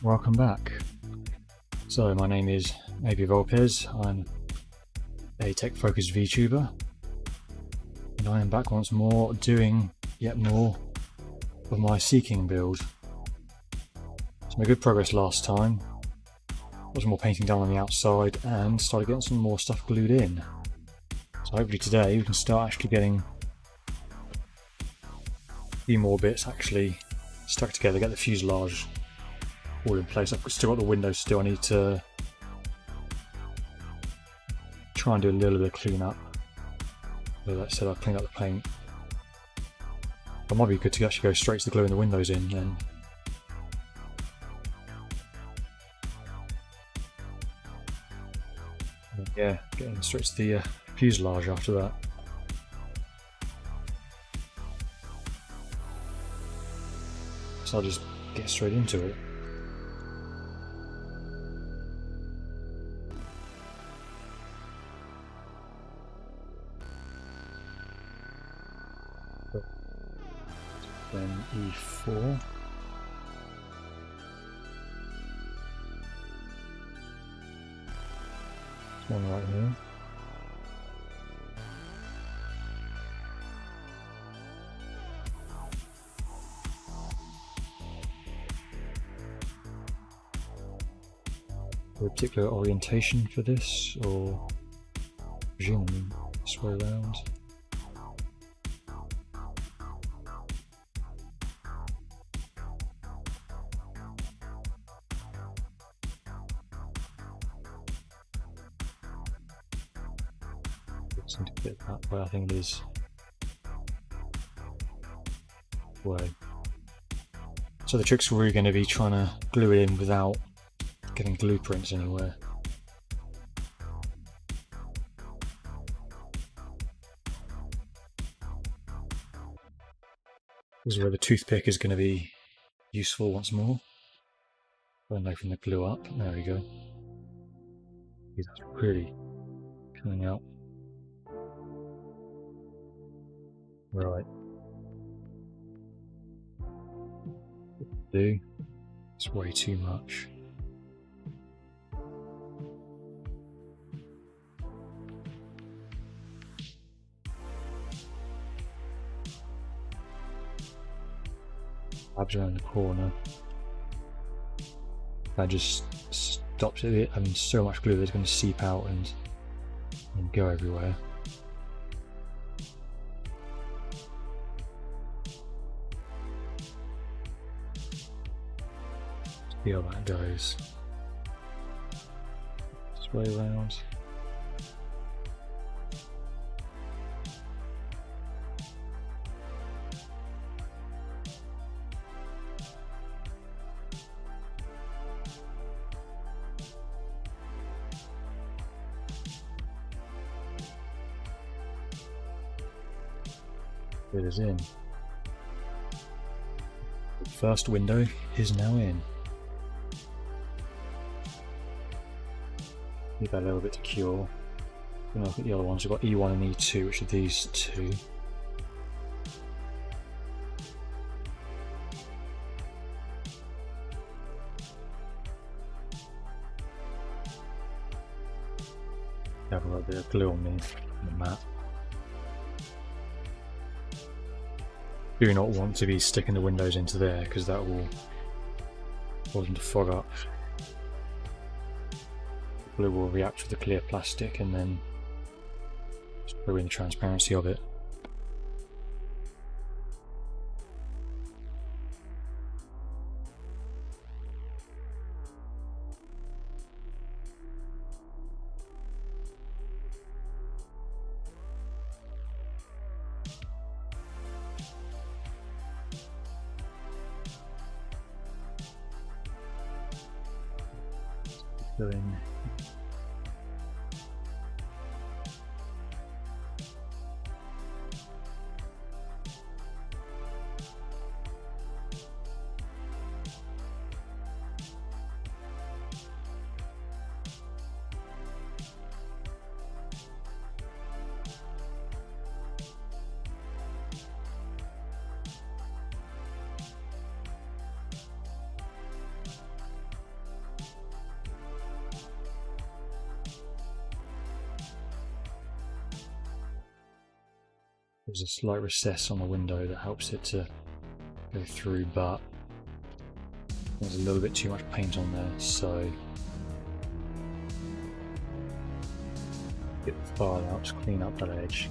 Welcome back. So my name is Avia Vulpes. I'm a tech-focused VTuber, and I am back once more doing yet more of my Sea King build. So made good progress last time. Got some more painting done on the outside and started getting some more stuff glued in. So hopefully today we can start actually getting a few more bits actually stuck together, get the fuselage all in place. I've still got the windows still. I need to try and do a little bit of cleanup. Like I said, I've cleaned up the paint. It might be good to actually go straight to the gluing the windows in then. Yeah, getting straight to the fuselage after that. So I'll just get straight into it. Then E4. There's one right here. A particular orientation for this, or presumably this way around. Seem to fit that way. I think it is way. So the trick's really going to be trying to glue it in without getting glue prints anywhere. This is where the toothpick is going to be useful once more. When open the glue up, there we go. That's really coming out. Right. Do. It's way too much. Tabs around the corner. That just stops it having so much glue that it's going to seep out and go everywhere. See how that goes. This way around. It is in. The first window is now in. Leave that a little bit to cure. Then look at the other ones. We've got E1 and E2, which are these two. Have a little bit of glue on the mat. Do not want to be sticking the windows into there because that will cause them to fog up. The glue will react with the clear plastic and then just ruin the transparency of it. Going. There's a slight recess on the window that helps it to go through, but there's a little bit too much paint on there, so get the file out to clean up that edge.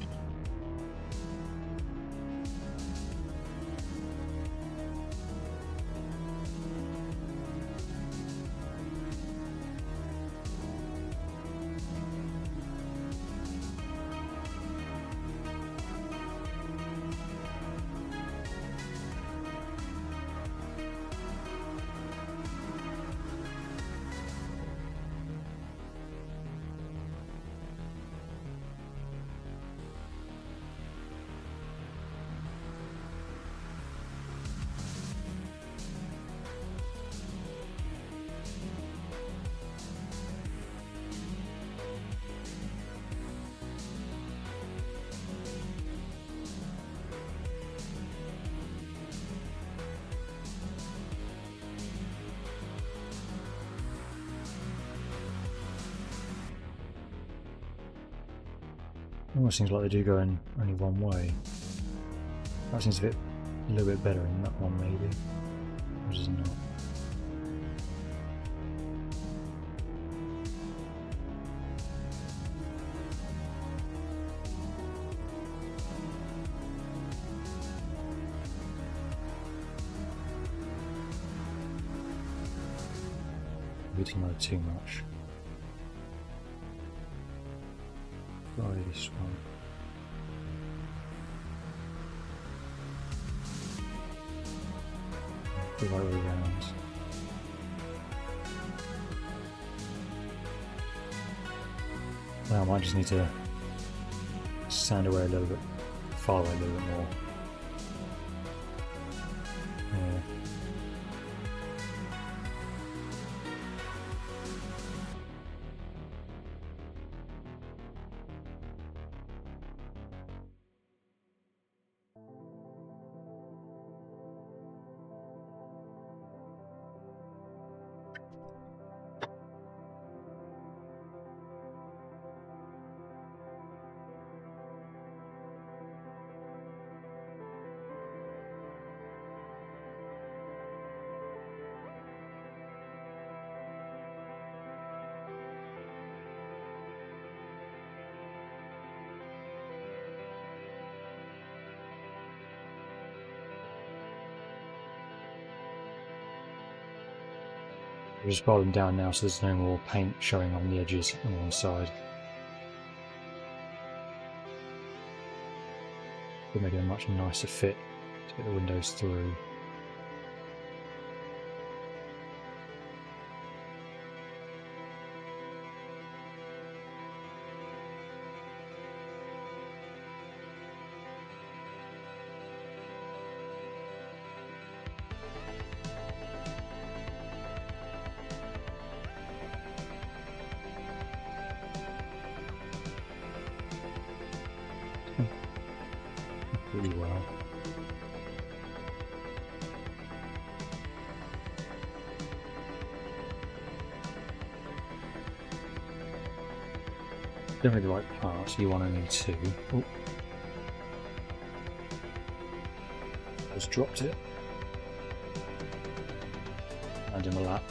Almost seems like they do go in only one way. That seems a little bit better in that one maybe, which is not. Beating mode too much. Try this one. The right way around. Now I might just need to sand away a little bit, far away a little bit more. Yeah. I'll just roll them down now so there's no more paint showing on the edges on one side. It'll make it a much nicer fit to get the windows through. Pretty well. Don't really the right parts, you want only two. Oh. Just dropped it. And in the lap.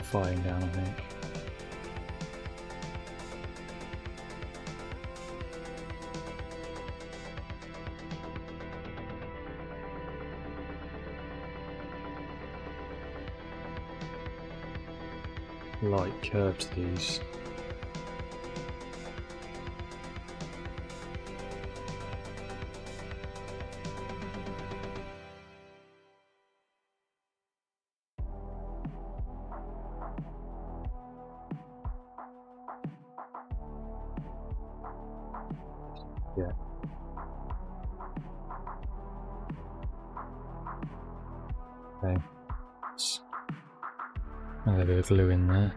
Firing down, I think. Light curve to these. Yeah. Okay. A bit of glue in there.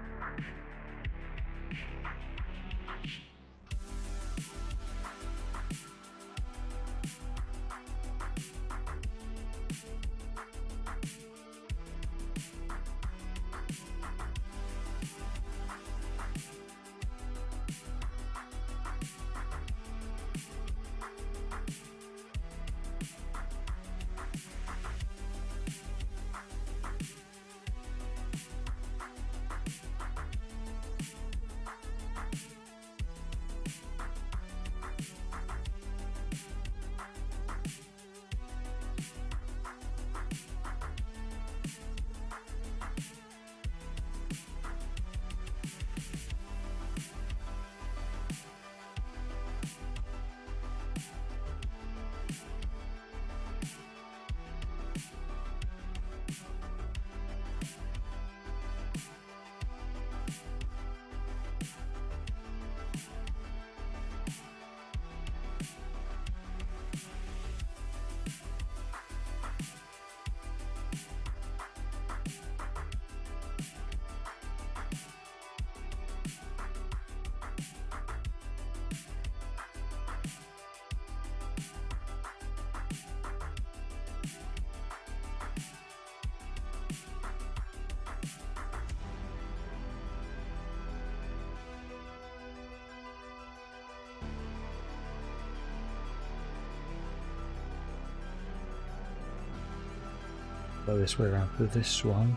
Go this way around for this one.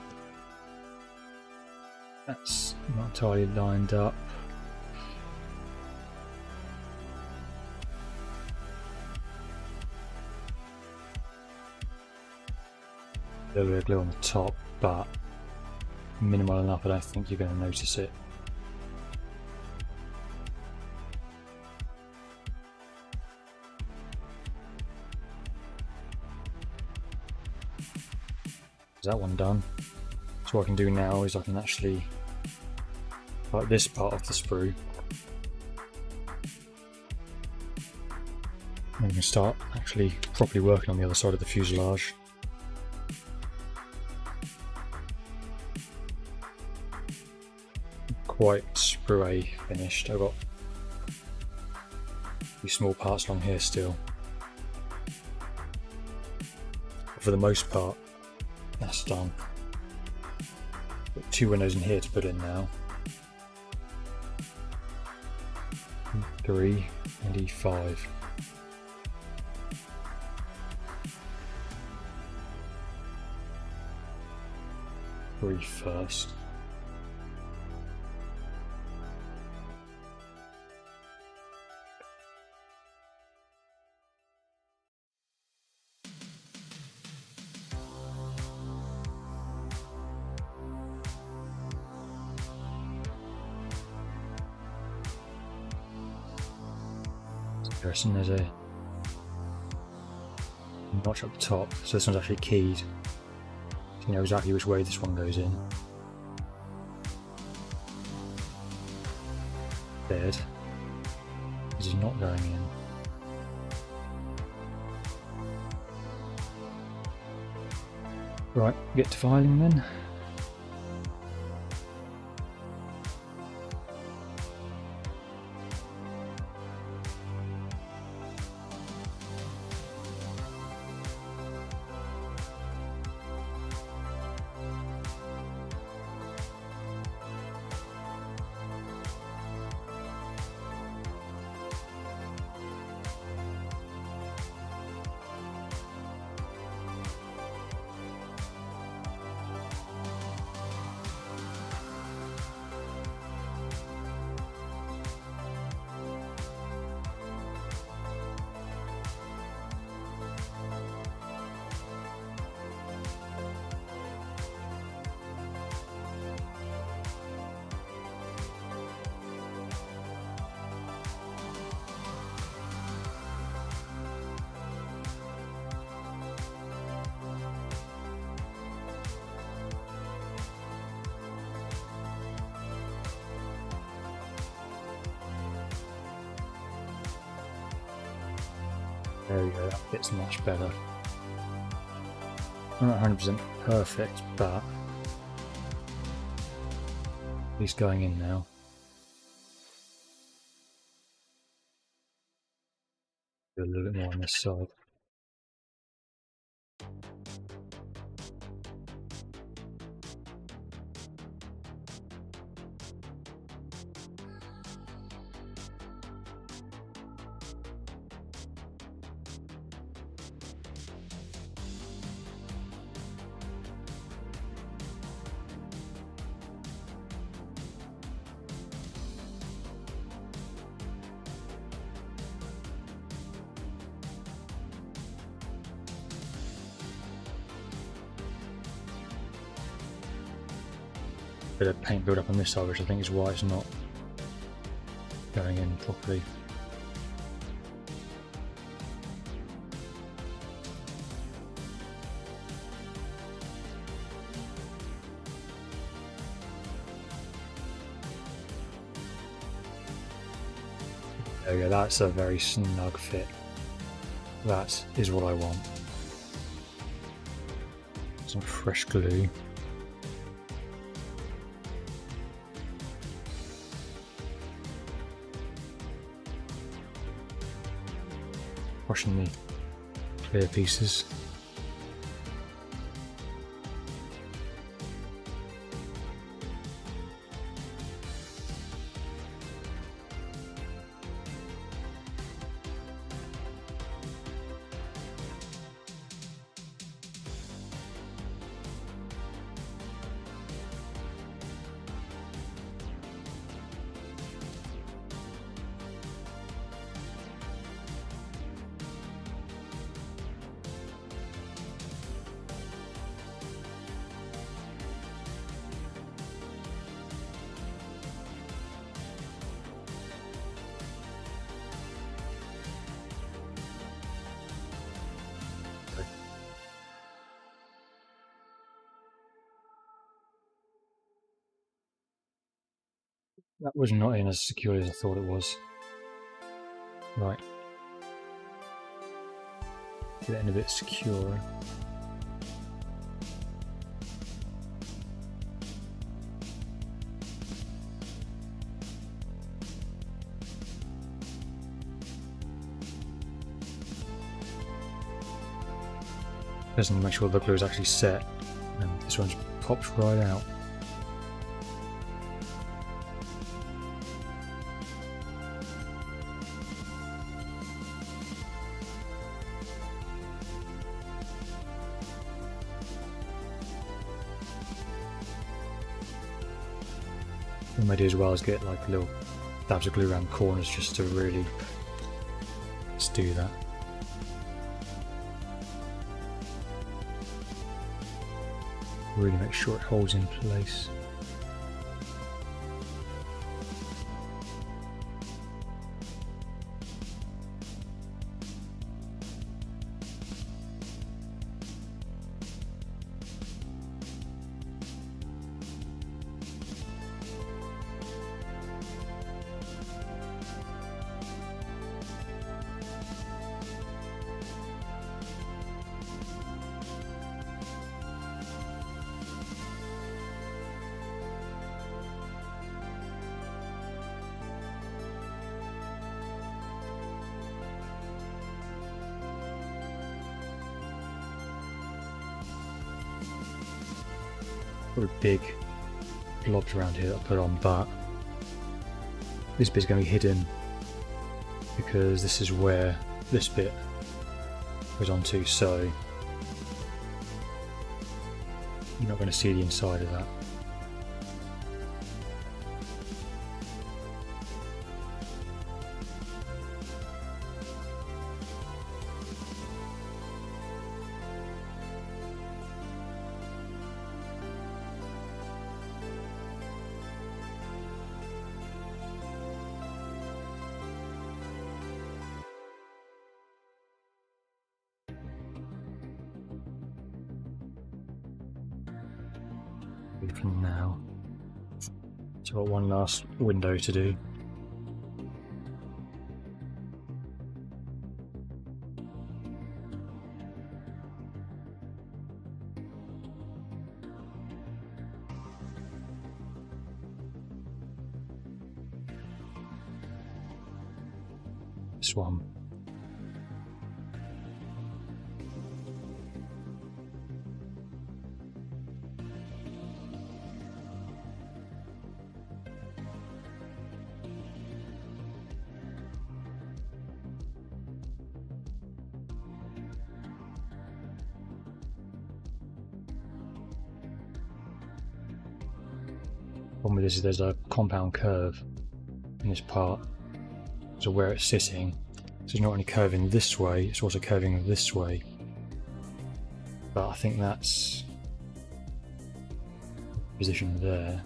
That's not entirely lined up. A little bit of glue on the top, but minimal enough I don't think you're going to notice it. Is that one done? So what I can do now is I can actually cut this part off the sprue. And we can start actually properly working on the other side of the fuselage. Quite sprue A finished. I've got a few small parts along here still. But for the most part, that's done. Got 2 windows in here to put in now. 3 and E5. Three first. Interesting, there's a notch up the top, so this one's actually keyed. So you know exactly which way this one goes in. Dead. This is not going in. Right, get to filing then. There we go, that fits much better. Not 100% perfect, but at least going in now. Do a little bit more on this side. Bit of paint build up on this side, which I think is why it's not going in properly. There we go, that's a very snug fit. That is what I want. Some fresh glue. Washing the clear pieces. That was not in as securely as I thought it was. Right. Get it in a bit secure. Just need to make sure the glue is actually set, and this one's pops right out. What I may do as well is get like little dabs of glue around corners just to really just do that. Really make sure it holds in place. Probably big blobs around here that I put on, but this bit's going to be hidden because this is where this bit goes onto, so you're not going to see the inside of that. From now, so I've got one last window to do. This one. Problem with this is there's a compound curve in this part, so where it's sitting, so it's not only curving this way, it's also curving this way. But I think that's position there.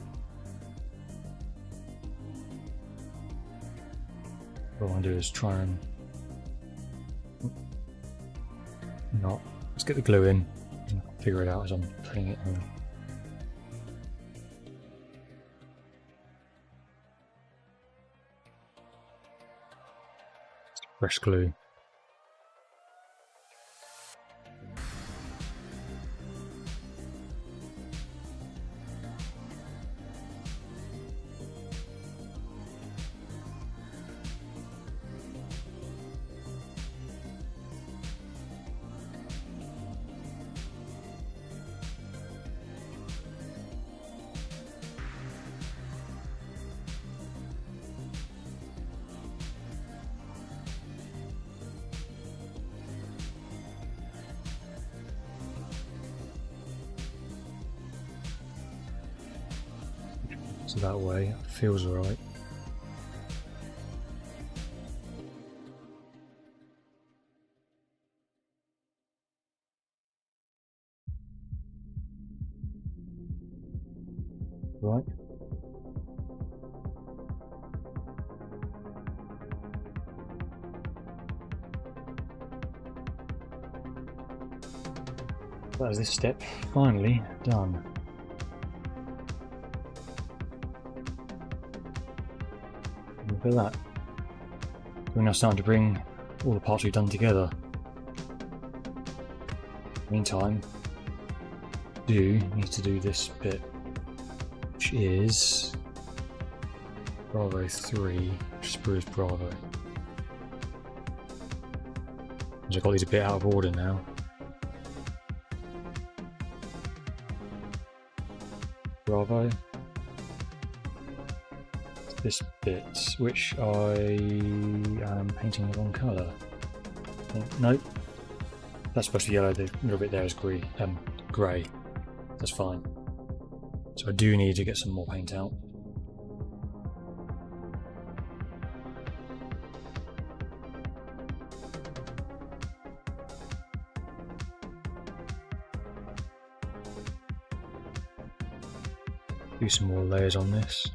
What I want to do is try and not. Let's get the glue in and figure it out as I'm putting it in. Fresh glue. So that way it feels alright. Right. That is this step finally done. Look at that. We're now starting to bring all the parts we've done together. Meantime, do need to do this bit, which is Bravo 3, which is Bruce Bravo. I've got these a bit out of order now. Bravo. This bit, which I am painting the wrong colour. Nope. That's supposed to be yellow, the little bit there is grey. That's fine. So I do need to get some more paint out. Do some more layers on this.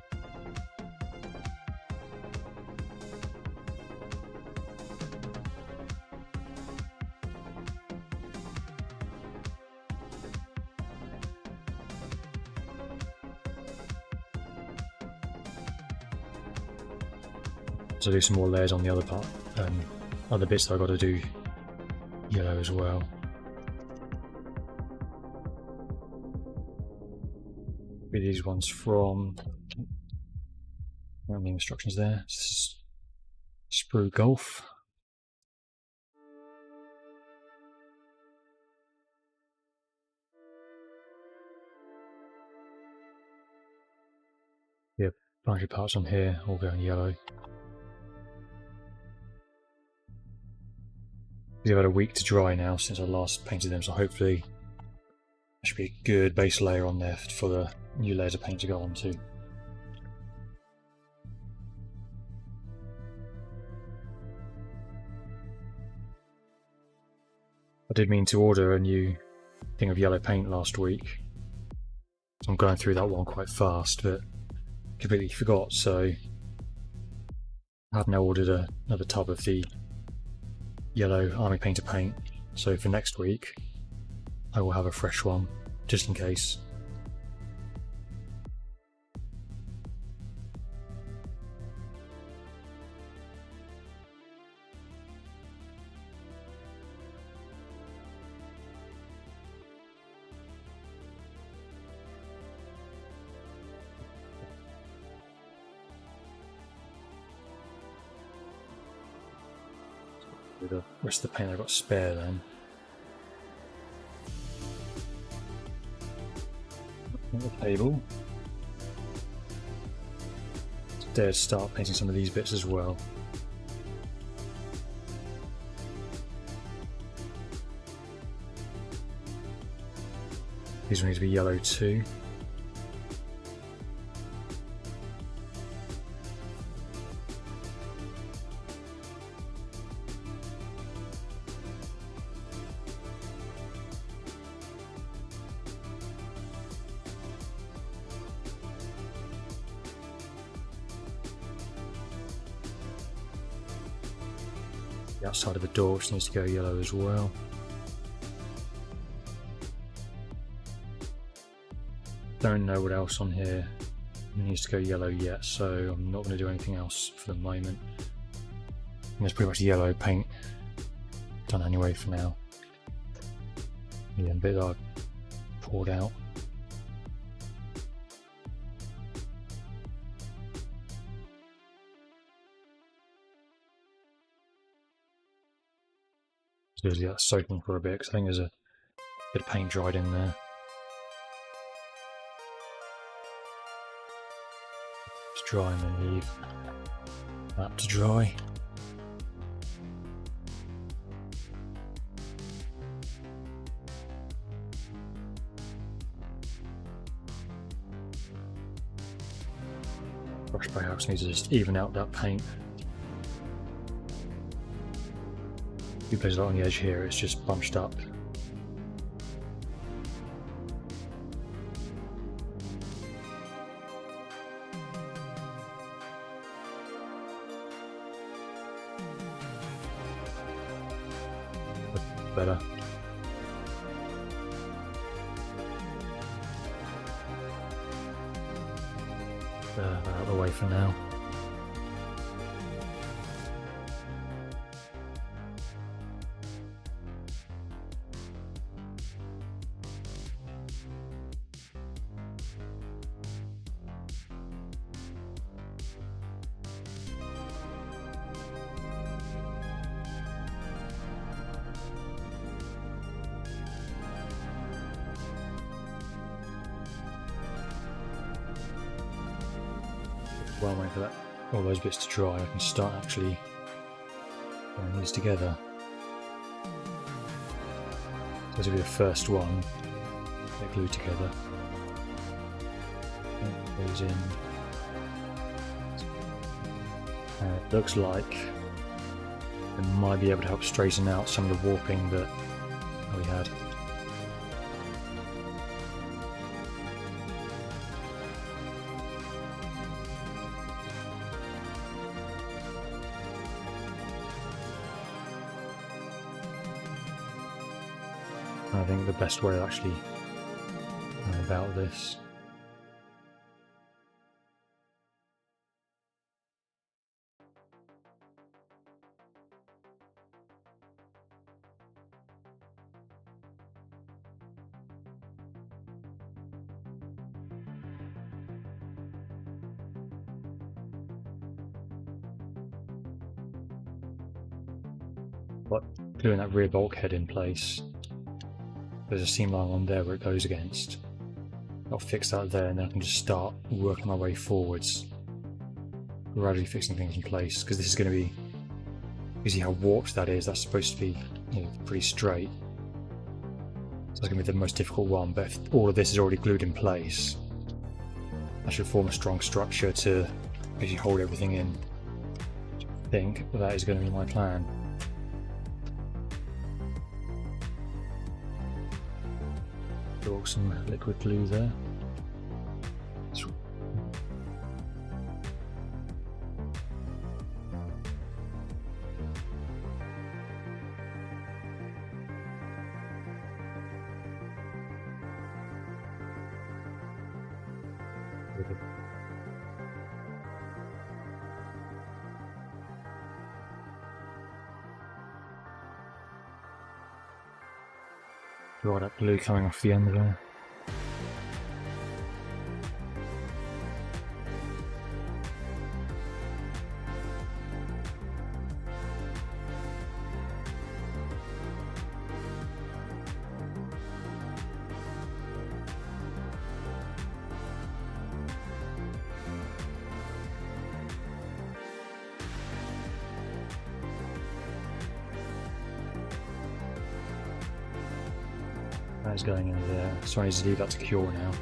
So do some more layers on the other part, other bits that I've got to do yellow as well. With these ones from, the instructions there, this is Sprue Golf. Yeah, a bunch of parts on here all going yellow. They've had a week to dry now since I last painted them, so hopefully there should be a good base layer on there for the new layers of paint to go onto. I did mean to order a new thing of yellow paint last week, so I'm going through that one quite fast, but completely forgot, so I have now ordered another tub of the yellow army painter paint, so for next week I will have a fresh one just in case. With the rest of the paint I've got spare then. At the table. Dare to start painting some of these bits as well. These will need to be yellow too. The outside of the door, which needs to go yellow as well. Don't know what else on here needs to go yellow yet, so I'm not going to do anything else for the moment. And there's pretty much yellow paint done anyway for now. Yeah, a bit that I poured out. So usually that's soaking for a bit, because I think there's a bit of paint dried in there. It's dry and then leave that to dry. Brush perhaps needs to just even out that paint. Few places on the edge here, it's just bunched up. Better. Out of the way for now. while I'm waiting for all those bits to dry, I can start actually putting these together. So this will be the first one. Get glued together. Put those in. And it looks like it might be able to help straighten out some of the warping that we had. I think the best way to actually know about this but gluing that rear bulkhead in place. There's a seam line on there where it goes against. I'll fix that there, and then I can just start working my way forwards, gradually fixing things in place. Because this is going to be, you see how warped that is. That's supposed to be, you know, pretty straight. So that's going to be the most difficult one. But if all of this is already glued in place, that should form a strong structure to basically hold everything in. I think that is going to be my plan. Draw some liquid glue there. Draw that glue coming off the end there. That is going in there, so I need to leave that to cure now.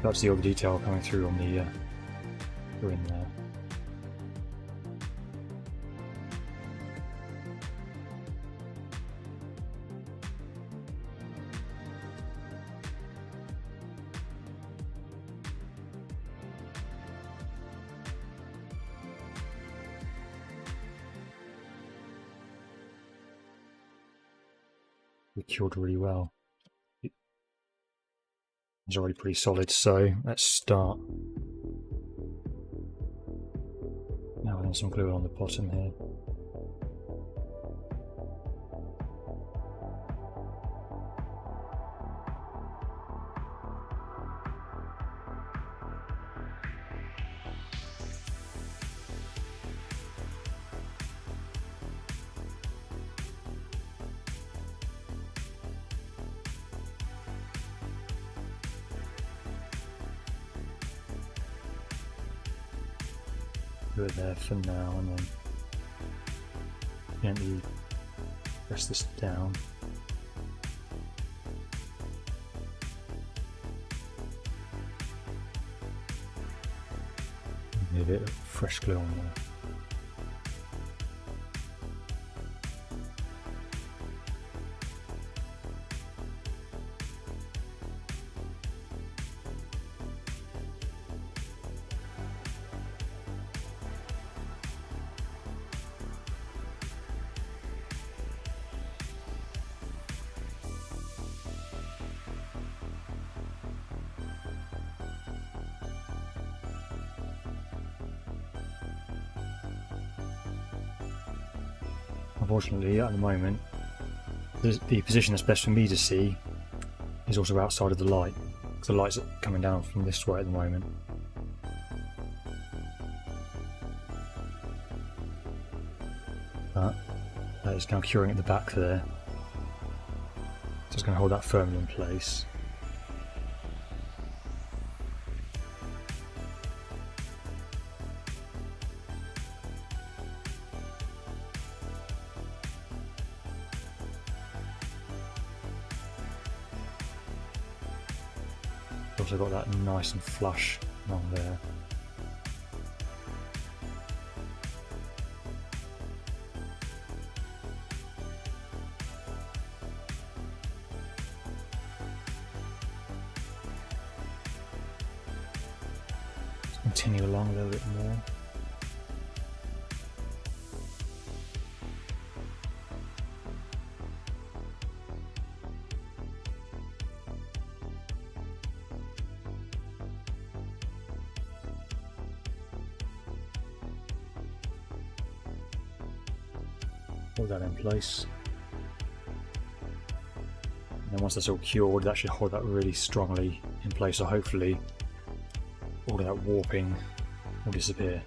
That's the other detail coming through on the in there. It cured really well. It's already pretty solid, so let's start. Now we're some glue on the bottom here. Do it there for now, and then gently press this down. Need a bit of fresh glue on there. Unfortunately, at the moment, the position that's best for me to see is also outside of the light, because the light's coming down from this way at the moment. But It's now curing at the back there. So it's going to hold that firmly in place. Also got that nice and flush along there. Let's continue along a little bit more. Hold that in place. And then once that's all cured, that should hold that really strongly in place, so hopefully all of that warping will disappear.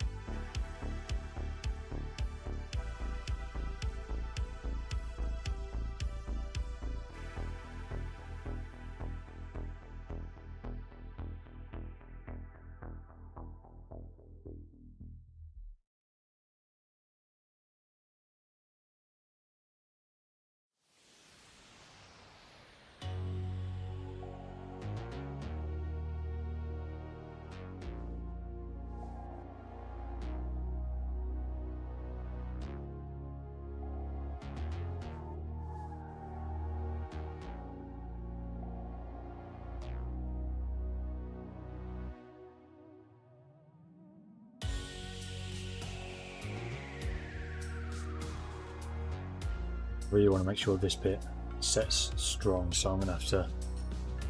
Really want to make sure this bit sets strong, so I'm going to have to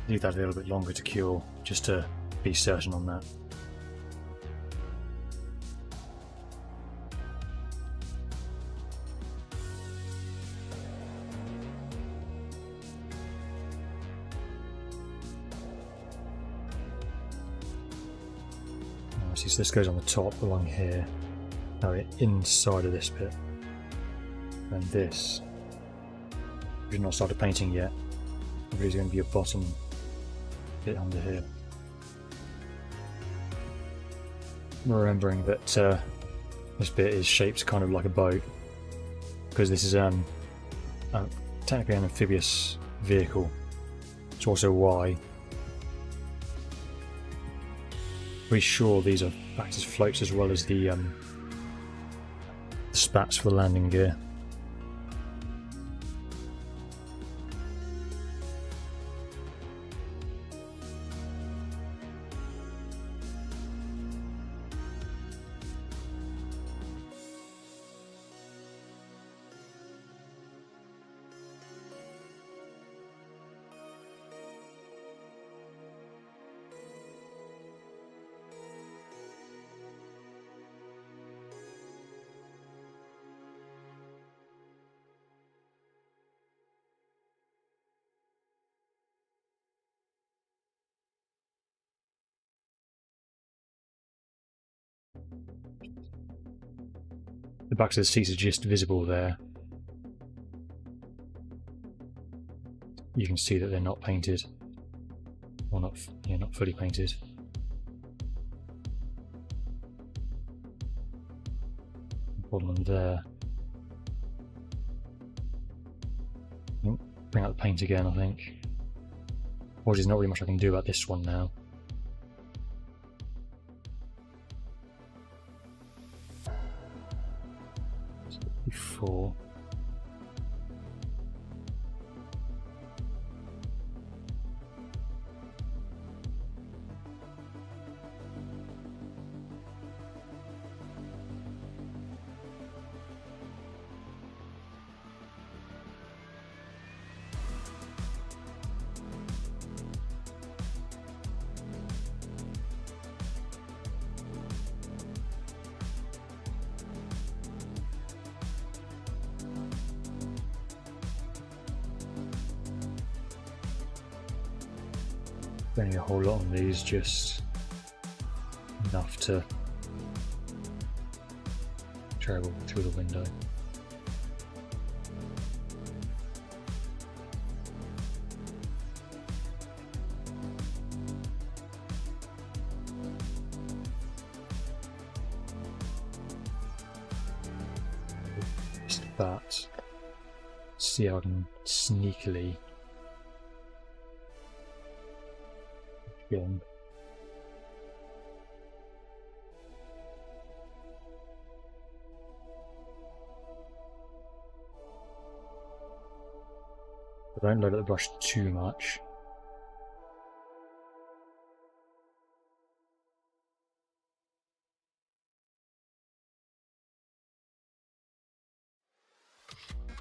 leave that a little bit longer to cure just to be certain on that. See, so this goes on the top along here, now we're inside of this bit, and this, we've not started painting yet, there's going to be a bottom bit under here. Remembering that this bit is shaped kind of like a boat, because this is technically an amphibious vehicle. It's also why we're sure these are act as floats as well as the spats for the landing gear. The backs of the seats are just visible there. You can see that they're not painted, or not fully painted. Bottom one there. Bring out the paint again, I think. Or there's not really much I can do about this one now. Before. Spending a whole lot on these, just enough to travel through the window. that. See how I can sneakily again. But don't load up the brush too much.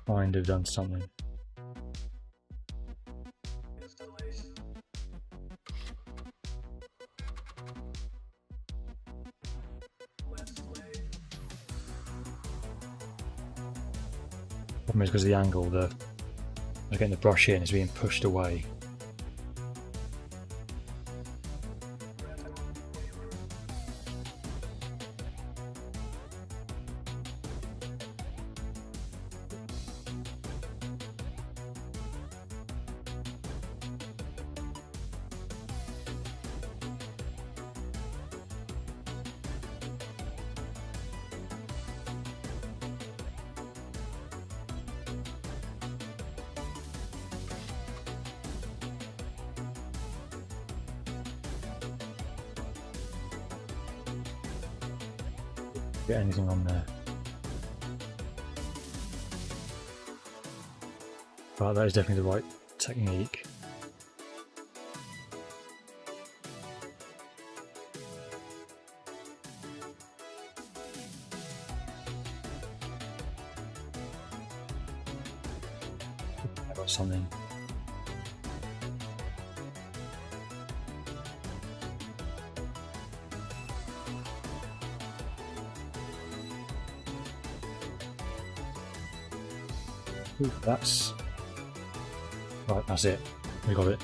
Kind of done something. Problem is because of the angle, I'm getting the brush in, it's being pushed away. Get anything on there. But that is definitely the right technique. I got something. Ooh, that's right, that's it. We got it.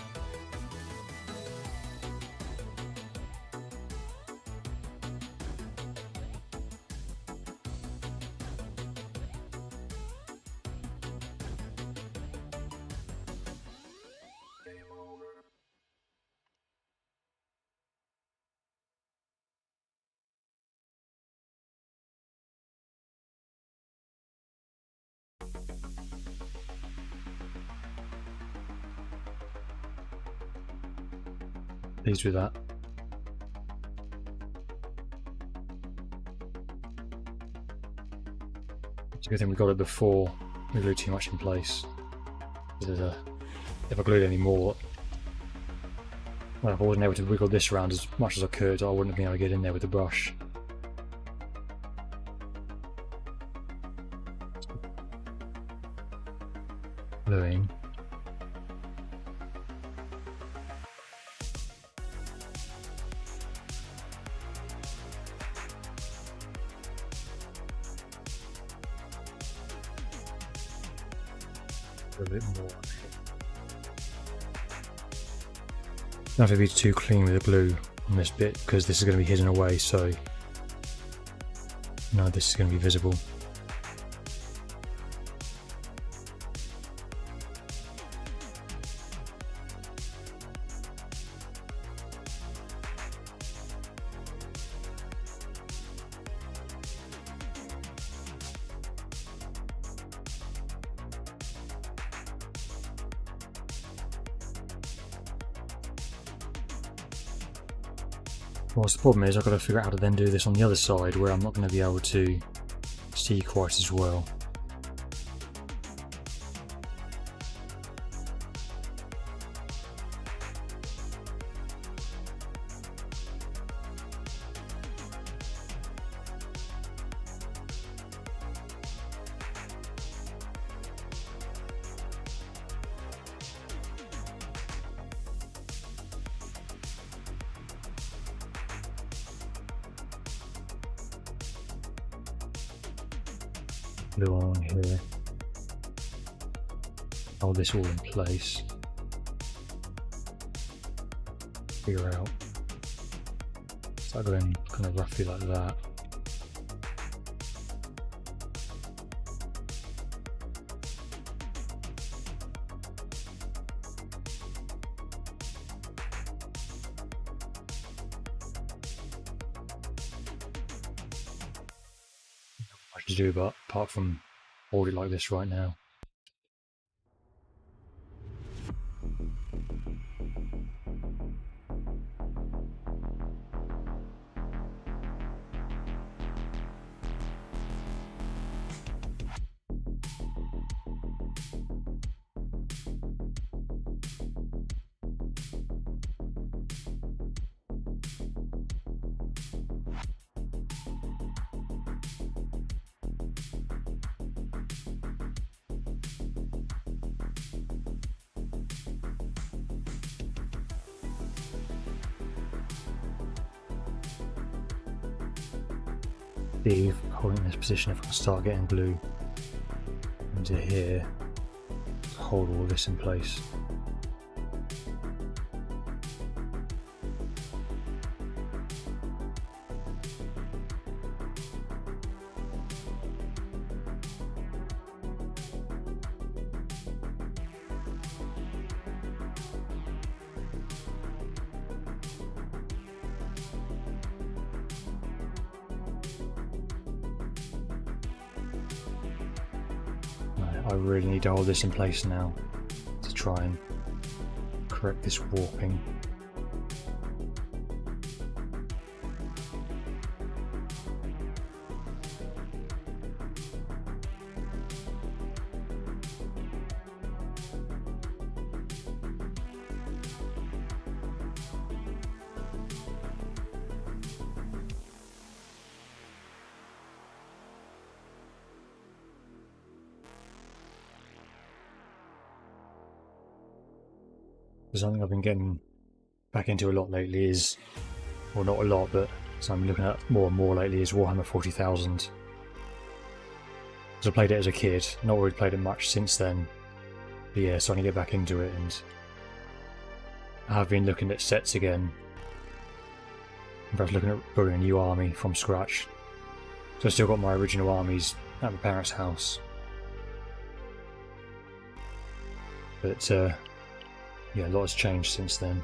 Pleased with that. It's a good thing we got it before we glued too much in place. If I glued any more, well, if I wasn't able to wiggle this around as much as I could, I wouldn't have been able to get in there with the brush. Gluing. A bit more. Don't have to be too clean with the glue on this bit because this is going to be hidden away, so no, this is going to be visible. Well, the problem is I've got to figure out how to then do this on the other side where I'm not going to be able to see quite as well. Glue on here, hold this all in place, figure out, start going kind of roughly like that. To do, but apart from hold it like this right now. Steve holding this position, if I can start getting glue into here, hold all this in place. I really need to hold this in place now to try and correct this warping. Something I've been getting back into a lot lately is, well, not a lot, but something I'm looking at more and more lately is Warhammer 40,000. Because I played it as a kid, not really played it much since then, but yeah, starting to get back into it, and I have been looking at sets again. I'm perhaps looking at building a new army from scratch. So I've still got my original armies at my parents' house. But yeah, a lot has changed since then.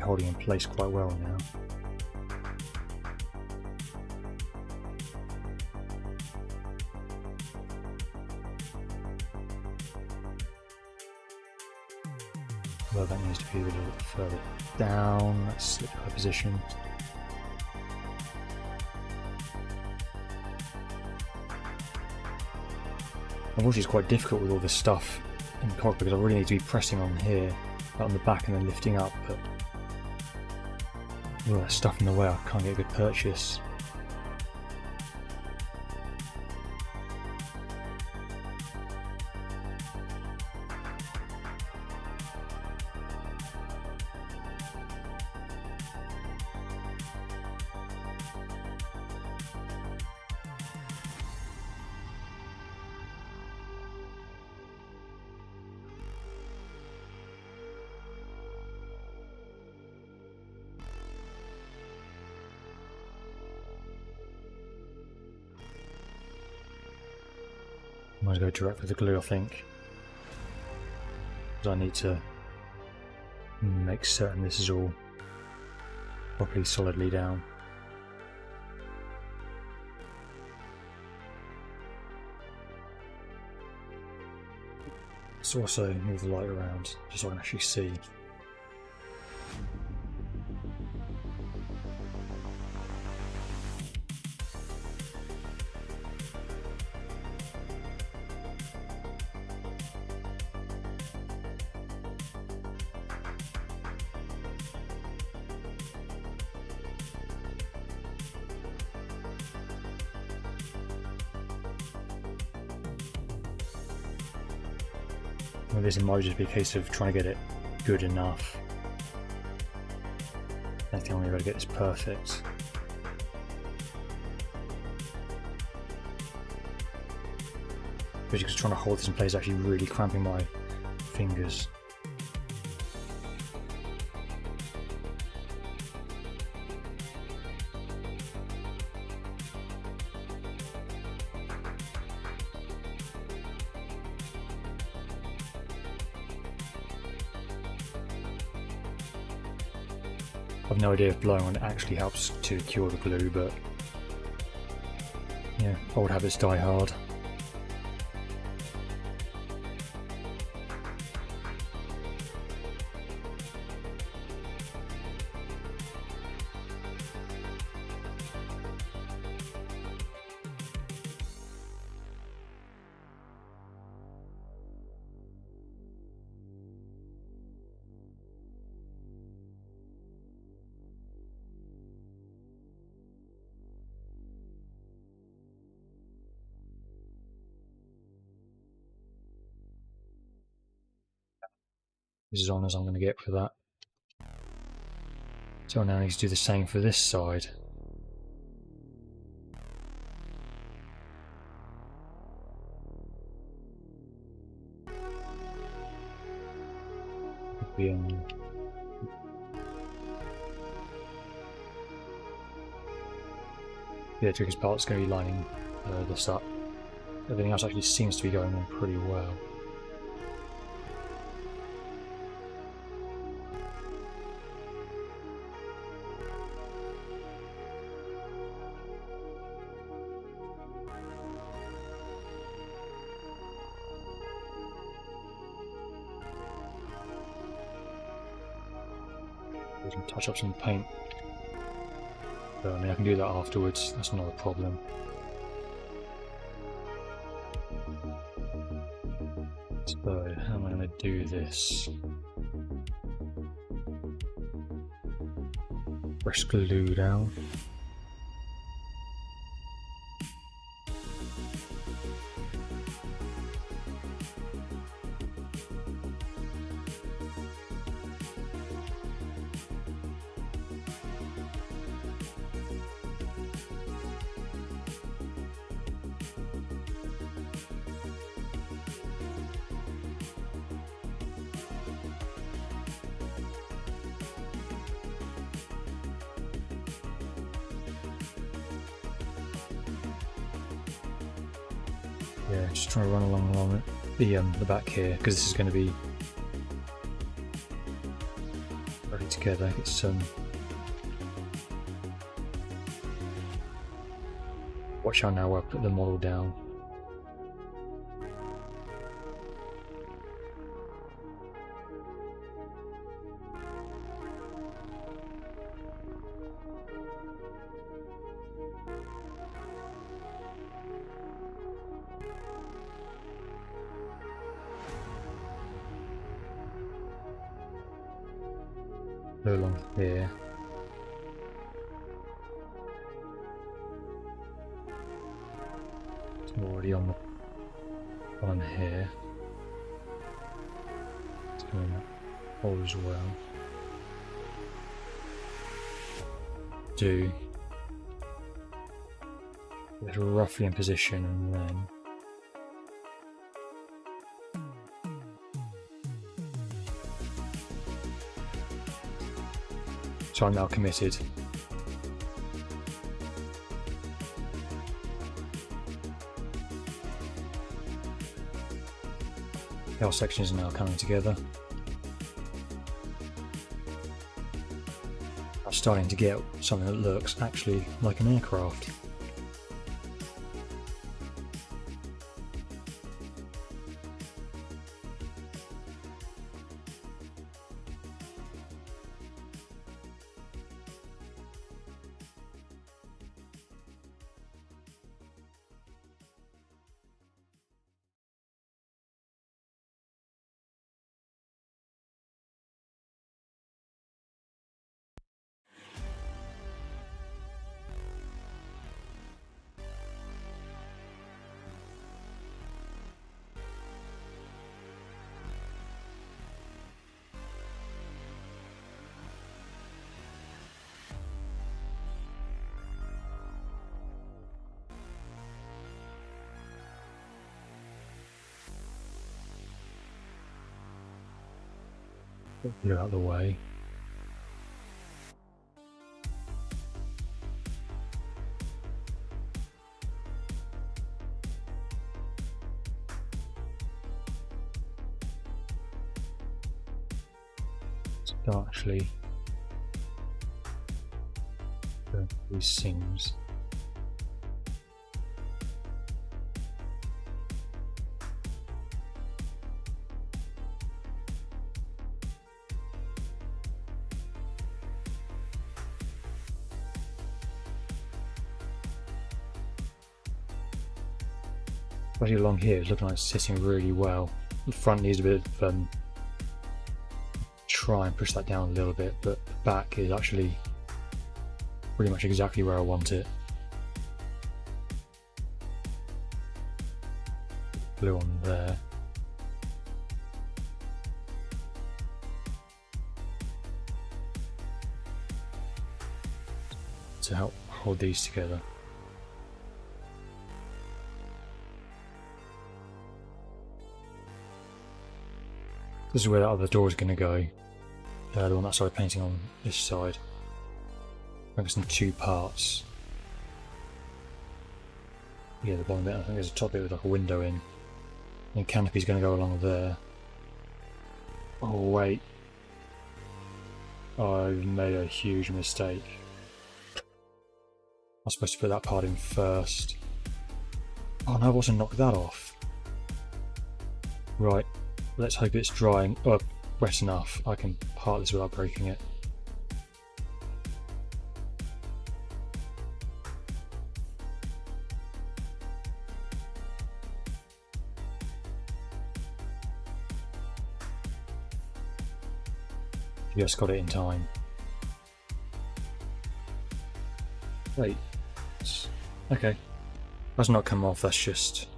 Holding in place quite well now. Well, that needs to be a little bit further down. Let's slip her position. Unfortunately, it's quite difficult with all this stuff in the cockpit because I really need to be pressing on here, on the back, and then lifting up. But all that stuff in the way, I can't get a good purchase. I might go direct with the glue, I think, because I need to make certain this is all properly solidly down. Let's also move the light around just so I can actually see. This might just be a case of trying to get it good enough. I think I'm going to get this perfect. because trying to hold this in place is actually really cramping my fingers. I've no idea if blowing on it actually helps to cure the glue, but yeah, old habits die hard. This is on as I'm going to get for that. So now I need to do the same for this side. The trickiest part is going to be lining this up. Everything else actually seems to be going on pretty well. We can touch up some paint. But, I mean, I can do that afterwards, that's not a problem. So, how am I going to do this? Press glue down. Yeah, just trying to run along the back here, because this is going to be ready together. Get some. Watch out now where I put the model down. Go along here. It's already on the one here. It's going that hole as well. Do get roughly in position and then so I'm now committed. The whole section is now coming together. I'm starting to get something that looks actually like an aircraft. Get blue out of the way. Start actually going through these seams. Especially along here, it's looking like it's sitting really well. The front needs a bit of try and push that down a little bit, but the back is actually pretty much exactly where I want it. Blue on there. To help hold these together. This is where that other door is going to go. The one that I started painting on this side. I've got in two parts. Yeah, the bottom bit, I think there's a top bit with like a window in. And canopy's going to go along there. Oh wait. I've made a huge mistake. I was supposed to put that part in first. Oh no, I've also knocked that off. Right. Let's hope it's dry or wet enough. I can part this without breaking it. Just got it in time. Wait. Okay. That's not come off, that's just...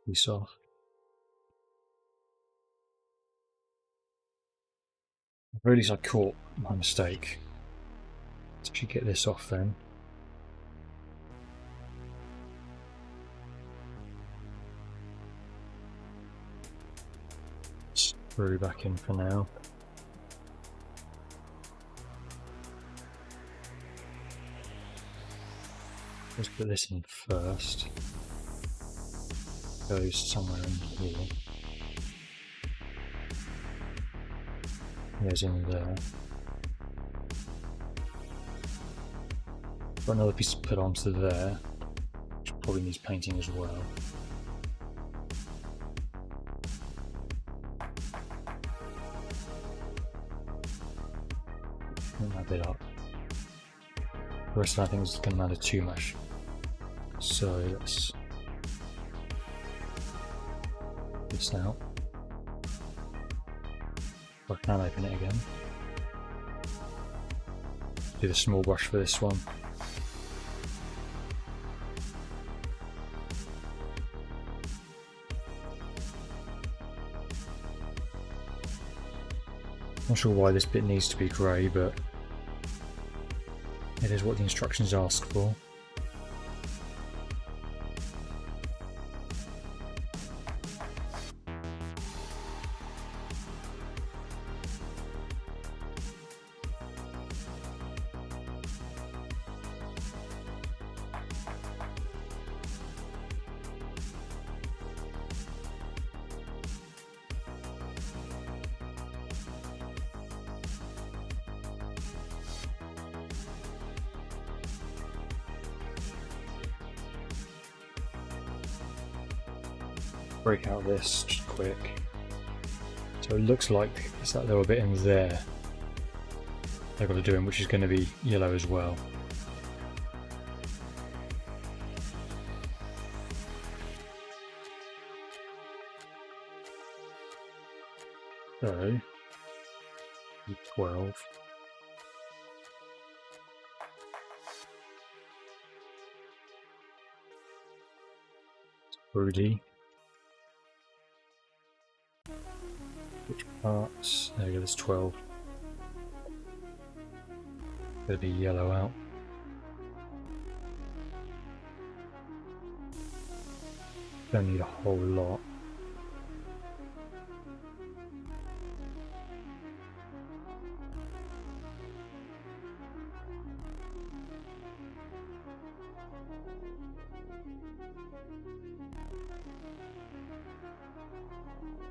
piece off. Or at least I caught my mistake. Let's actually get this off then. Screw back in for now. Let's put this in first. Goes somewhere in here. Goes in there. Got another piece to put onto there, which probably needs painting as well. Clean that bit up. The rest of that thing is going to matter too much. So let's this out. I can open it again. Do the small brush for this one. Not sure why this bit needs to be grey, but it is what the instructions ask for. Break out this just quick. So it looks like it's that little bit in there they've got to do in, which is going to be yellow as well. So 12. Rudy. Which parts? There we go, there's 12. Gonna be yellow out. Don't need a whole lot.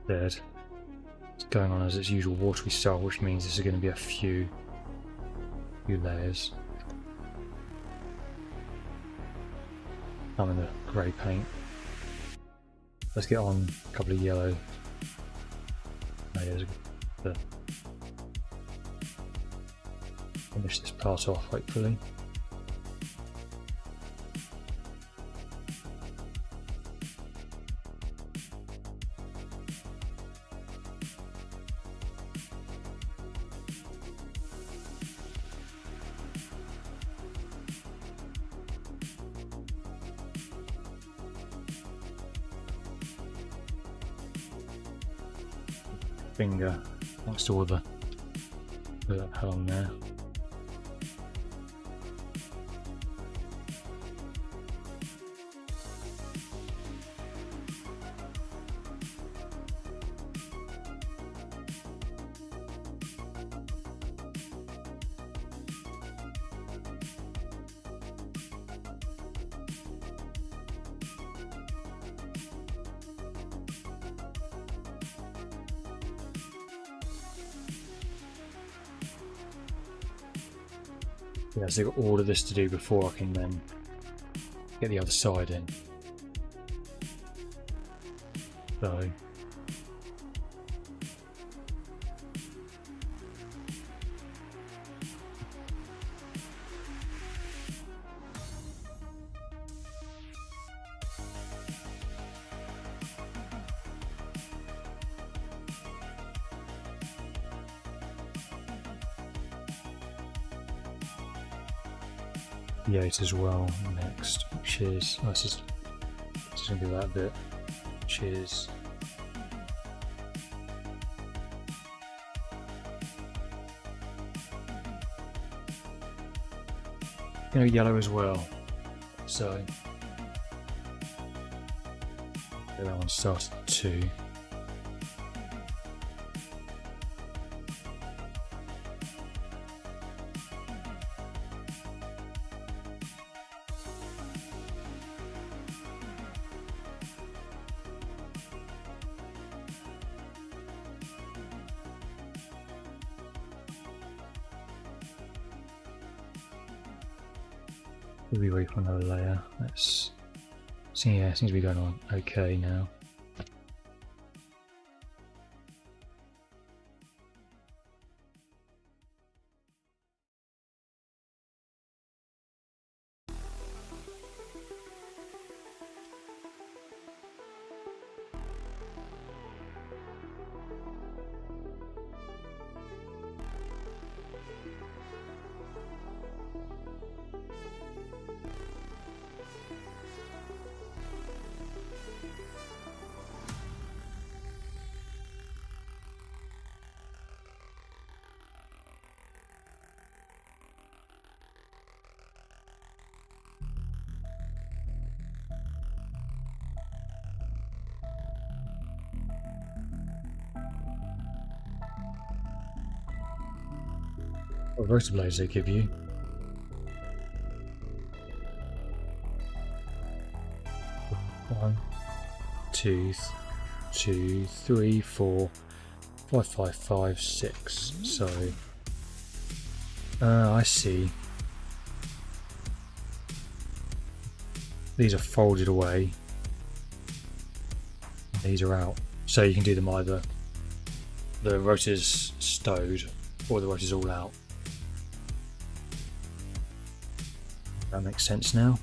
Dead. It's going on as its usual watery style, which means this is going to be a few layers. I'm in the grey paint. Let's get on a couple of yellow layers to finish this part off, hopefully. Finger next to all the helm there. Yeah, so I've got all of this to do before I can then get the other side in. So the 8 as well next, which is this is going to be that bit, which is going to be yellow as well. So that one started at 2. We'll be ready for another layer. Let's see. Yeah, it seems to be going on okay now. What rotor blades they give you? One, two, 3, 4, 5, 5, 5, 6. So, I see. These are folded away. These are out. So you can do them either the rotors stowed or the rotors all out. That makes sense now.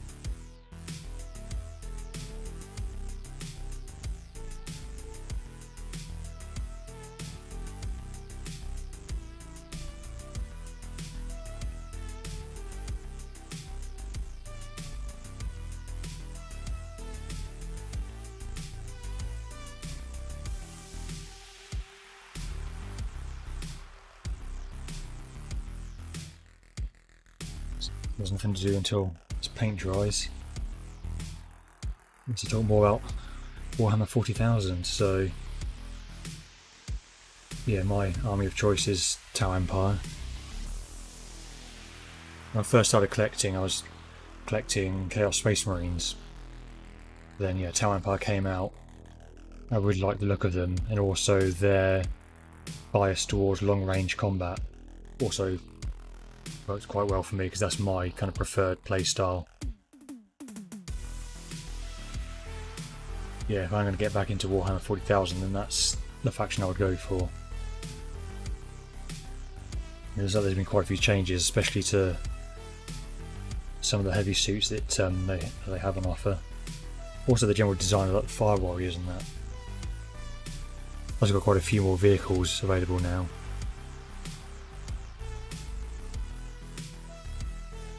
There's nothing to do until this paint dries. Need to talk more about Warhammer 40,000. So yeah, my army of choice is Tau Empire. When I first started collecting, I was collecting Chaos Space Marines. Then yeah, Tau Empire came out, I would like the look of them, and also their bias towards long-range combat also works quite well for me because that's my kind of preferred playstyle. Yeah, if I'm going to get back into Warhammer 40,000, then that's the faction I would go for. There's been quite a few changes, especially to some of the heavy suits that they have on offer. Also the general design of like the Fire Warriors and that. I've got quite a few more vehicles available now.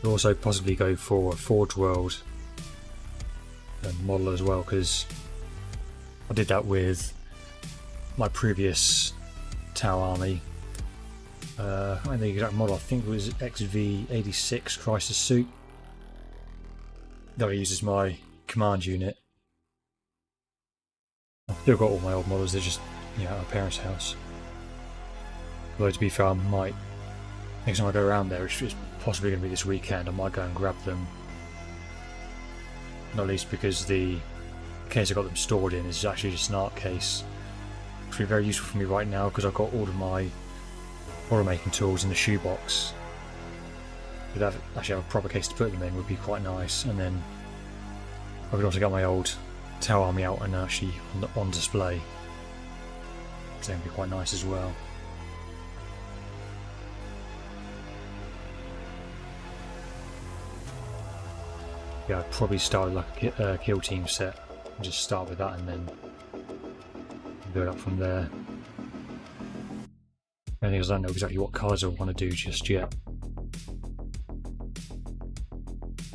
I'll also possibly go for a Forge World model as well, because I did that with my previous Tau army. I don't know the exact model, I think it was XV86 Crisis Suit that I used as my command unit. I've still got all my old models, they're just at my parents' house. Although to be fair, I might, next time I go around there, which is possibly going to be this weekend, I might go and grab them. Not least because the case I got them stored in is actually just an art case, which will be very useful for me right now because I've got all of my model making tools in the shoebox. But actually have a proper case to put them in would be quite nice, and then I could also get my old Tau army out and actually on display. So that would be quite nice as well. Yeah, I'd probably start with like a kill team set and just start with that and then build up from there. The thing is, I don't know exactly what colours I want to do just yet.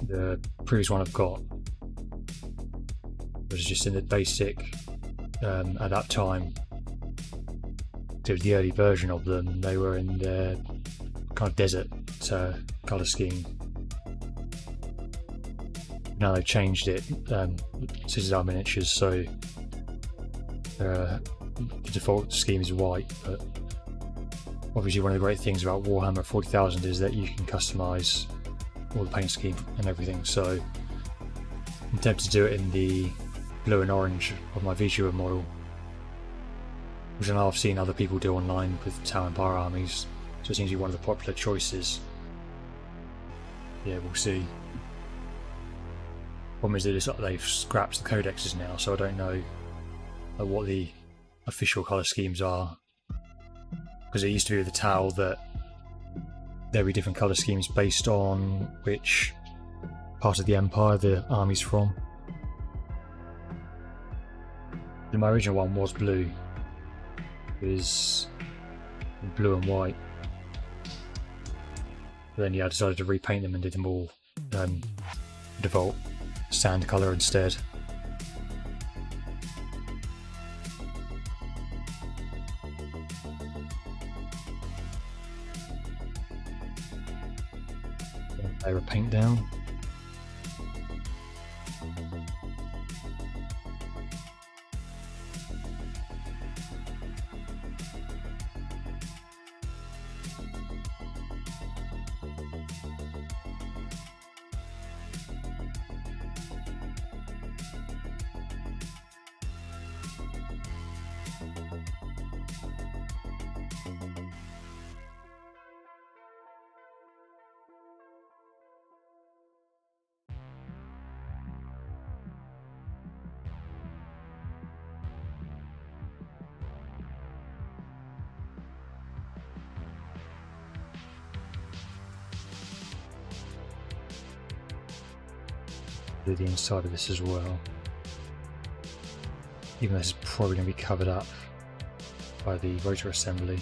The previous one I've got was just in the basic at that time. It was the early version of them, they were in the kind of desert colour scheme. Now they've changed it, this is our miniatures, so the default scheme is white, but obviously one of the great things about Warhammer 40,000 is that you can customise all the paint scheme and everything, so I'm tempted to do it in the blue and orange of my vtuber model, which I know I've seen other people do online with Tau Empire armies, so it seems to be one of the popular choices. Yeah, we'll see. Problem is that they've scrapped the codexes now, so I don't know what the official colour schemes are. Because it used to be with the Tau that there'd be different colour schemes based on which part of the Empire the army's from. My original one was blue. It was blue and white. But then I decided to repaint them and did them all default sand colour instead. Layer of paint down. Do the inside of this as well, even though this is probably going to be covered up by the rotor assembly.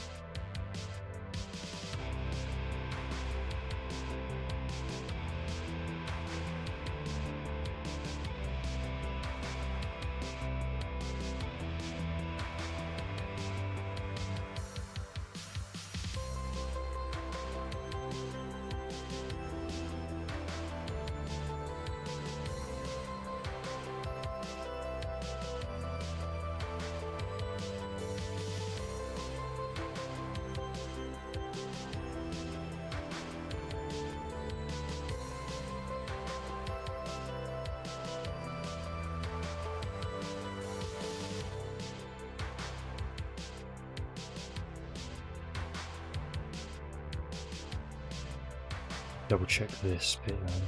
double check this bit then.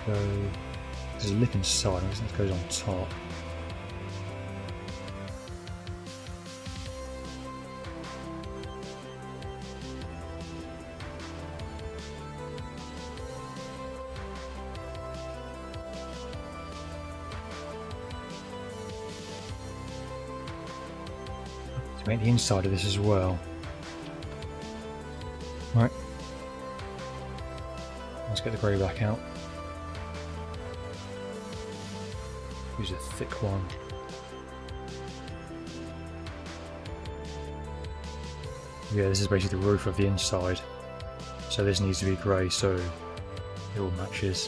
So there's a lip inside, I think that goes on top. To make the inside of this as well. Right. Let's get the grey back out. Use a thick one. Yeah, this is basically the roof of the inside. So this needs to be grey so it all matches.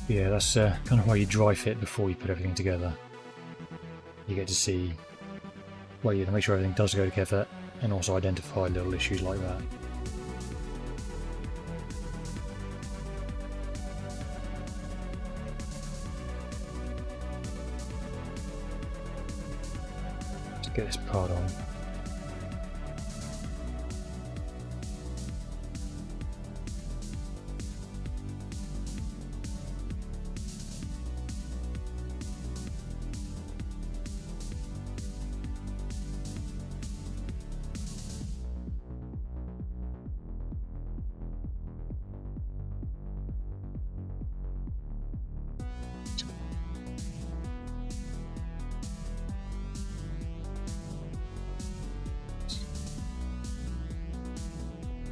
Yeah, that's kind of why you dry fit before you put everything together. You get to see, well, you have to make sure everything does go together and also identify little issues like that. Let's get this part on.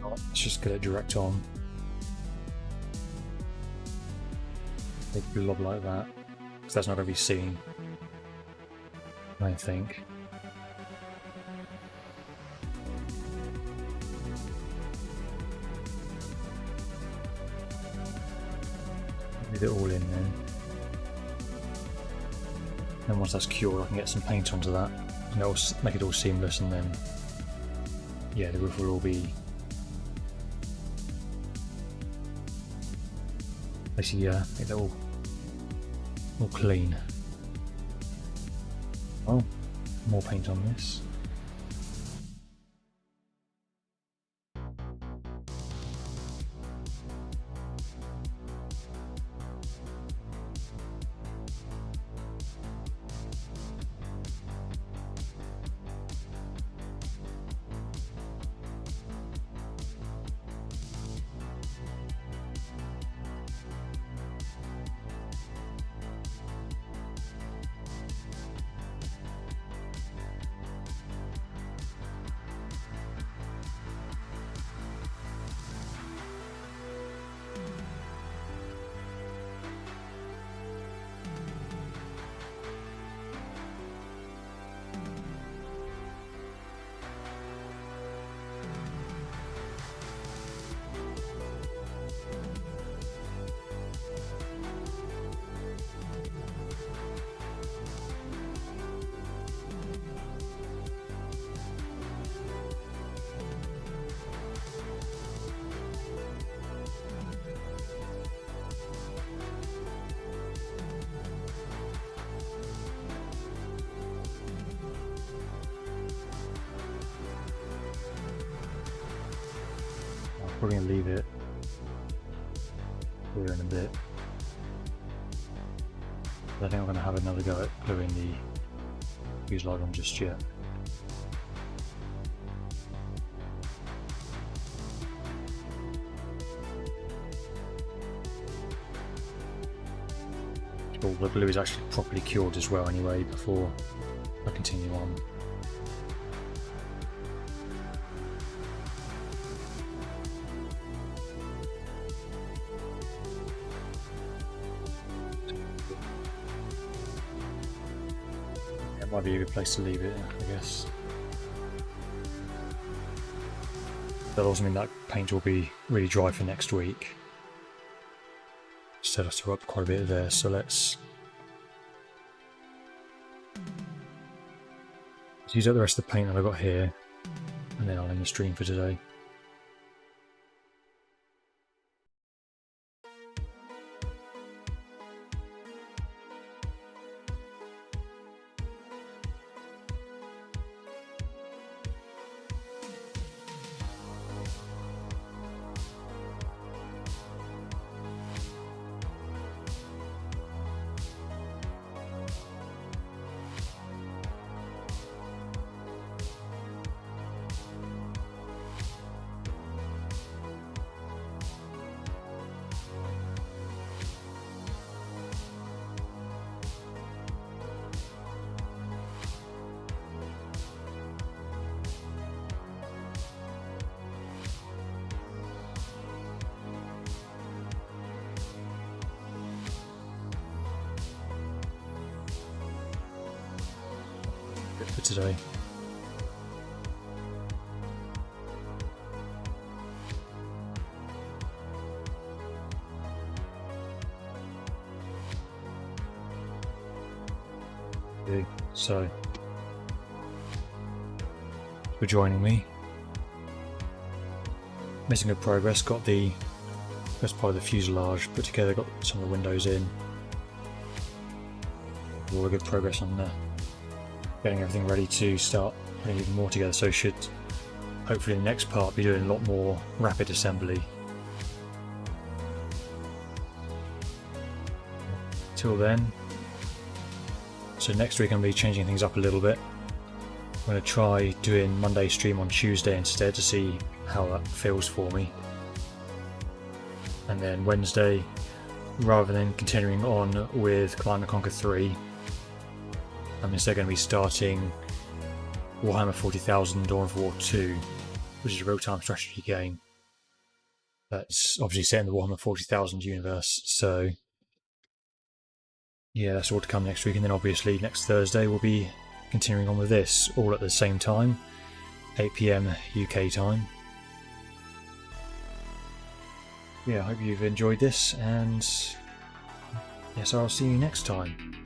Let's just get it direct on. Big blob like that, because that's not going to be seen, I don't think. Leave it all in then. And once that's cured, I can get some paint onto that, and it'll make it all seamless, and then, yeah, the roof will all be basically, make it all clean. Oh, more paint on this. We're going to leave it here in a bit. I think I'm going to have another go at gluing the fuselage on just yet. Well, the glue is actually properly cured as well anyway before I continue on. Might be a good place to leave it, I guess. That'll also mean that paint will be really dry for next week. Still have to up quite a bit there, so let's use up the rest of the paint that I've got here, and then I'll end the stream for today. Good for today. So, for joining me. Making good progress, got the first part of the fuselage put together, got some of the windows in. All the good progress on getting everything ready to start putting even more together, so should hopefully in the next part be doing a lot more rapid assembly. Till then, so next week I'm going to be changing things up a little bit. I'm going to try doing Monday stream on Tuesday instead to see how that feels for me. And then Wednesday, rather than continuing on with Command & Conquer 3, I'm instead going to be starting Warhammer 40,000 Dawn of War 2, which is a real-time strategy game that's obviously set in the Warhammer 40,000 universe. So yeah, that's all to come next week, and then obviously next Thursday we'll be continuing on with this, all at the same time, 8 PM UK time. Yeah, I hope you've enjoyed this, and yes, I'll see you next time.